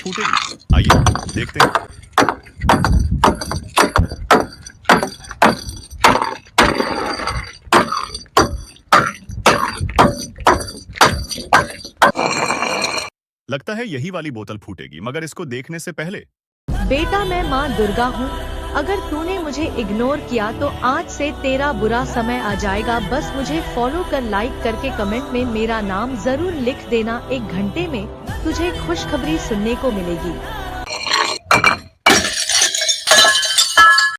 फूटेगी। आइए देखते हैं। लगता है यही वाली बोतल फूटेगी, मगर इसको देखने से पहले। बेटा मैं माँ दुर्गा हूँ। अगर तूने मुझे इग्नोर किया तो आज से तेरा बुरा समय आ जाएगा। बस मुझे फॉलो कर, लाइक करके कमेंट में मेरा नाम जरूर लिख देना। 1 घंटे में तुझे खुशखबरी सुनने को मिलेगी।